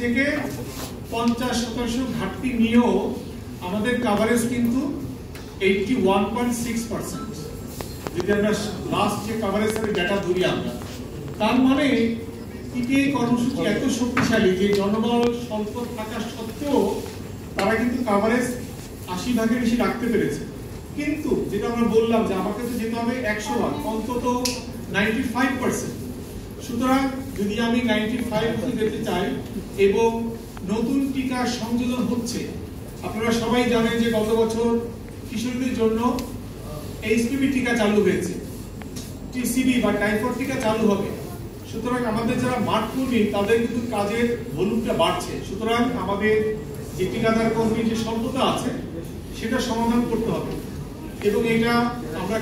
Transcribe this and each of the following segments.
থেকে 50% ঘাটতি নিয়েও আমাদের কভারেজ কিন্তু 81.6%। যদি আমরা লাস্ট যে কভারেজের ডাটা ধরি আমরা, তার মানে ইপিআই কর্মসূচি এত শক্তিশালী যে জনবল স্বল্প থাকা সত্ত্বেও তারা কিন্তু কভারেজ 80% বেশি রাখতে পেরেছে। কিন্তু যেটা আমরা বললাম যে আমাকে তো যেতে হবে 100 অন্তত 95%। সুতরাং যদি আমি 95 যেতে চাই এবং নতুন টিকা সংযোজন হচ্ছে, আপনারা সবাই জানেন যে গত বছর কিশোরীদের জন্য এইচপিভি টিকা চালু হয়েছে, টিসিবি বা টাইফয়েড টিকা চালু হবে। সুতরাং আমাদের যারা মাঠ কর্মী তাদের কিন্তু কাজের ভলিউমটা বাড়ছে। সুতরাং আমাদের যে টিকাদার কর্মীর যে স্বল্পতা আছে সেটা সমাধান করতে হবে এবং এটা আমরা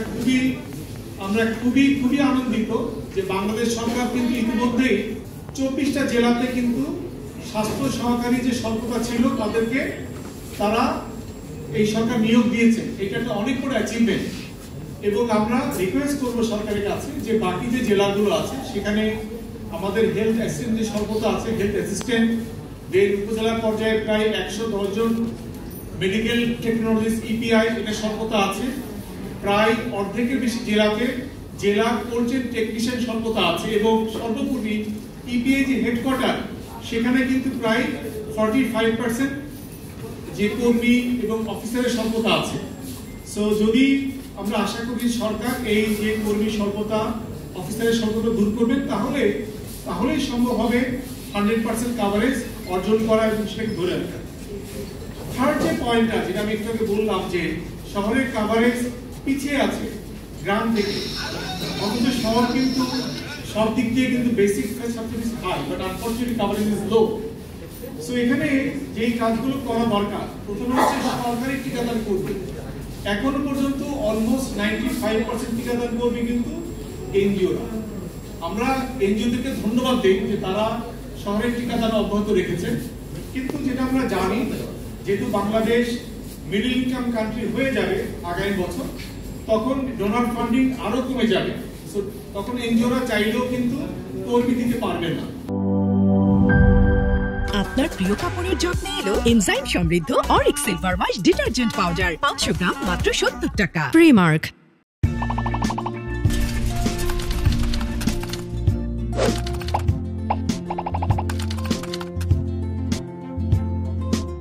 খুবই আনন্দিত যে বাংলাদেশ সরকার কিন্তু ইতিমধ্যেই 24টা জেলাতে কিন্তু স্বাস্থ্য সহকারী যে স্বল্পতা ছিল তাদেরকে তারা এই সরকার নিয়োগ দিয়েছে। এটা একটা অনেক বড় অ্যাচিভমেন্ট এবং আমরা রিকোয়েস্ট করবো সরকারের কাছে যে বাকি যে জেলাগুলো আছে সেখানে আমাদের হেলথ অ্যাসিস্ট্যান্ট যে স্বল্পতা আছে, হেলথ অ্যাসিস্ট্যান্ট উপজেলা পর্যায়ে প্রায় 110 জন মেডিকেল টেকনোলজিস্ট ইপিআই এটা স্বল্পতা আছে। প্রায় অর্ধেকের বেশি জেলাতে জেলা কোল্ড টেকনিশিয়ান স্বল্পতা আছে এবং সর্বোপরি ইপিআই যে হেডকোয়ার্টার সেখানে কিন্তু প্রায় 45% যে কর্মী এবং অফিসারের স্বল্পতা আছে। সো যদি আমরা আশা করি সরকার এই যে কর্মী স্বল্পতা অফিসারের স্বল্পতা দূর করবেন তাহলেই সম্ভব হবে 100% কভারেজ অর্জন করা এবং সেটাকে ধরে রাখা। থার্ড যে পয়েন্টটা যেটা আমি একটু আগে বললাম যে শহরের কভারেজ পিছিয়ে আছে গ্রাম থেকে, অথচ শহর কিন্তু সব দিক দিয়ে কিন্তু basic facilities high but unfortunately coverage is low. So এখানে যেই কাজগুলো করা দরকার, প্রথমে হচ্ছে সরকারি টিকাদান কর্মী। এখনো পর্যন্ত অলমোস্ট 95% টিকাদান কর্মী কিন্তু এনজিওরা। আমরা এনজিওদেরকে ধন্যবাদ দিই যে তারা শহরের টিকাদান অব্যাহত রেখেছে। কিন্তু যেটা আমরা জানি যেহেতু বাংলাদেশ মিডল ইনকাম কান্ট্রি হয়ে যাবে আগামী বছর, তখন ডোনার ফান্ডিং আরো কমে যাবে। সো তখন এনজিওরা চাইলেও কিন্তু কর্মী দিতে পারবে না। আপনার প্রিয় কাপড়ের যত্নে এলো এনজাইম সমৃদ্ধ Arik silver wash detergent powder 500 গ্রাম মাত্র 70 টাকা। প্রিমার্ক।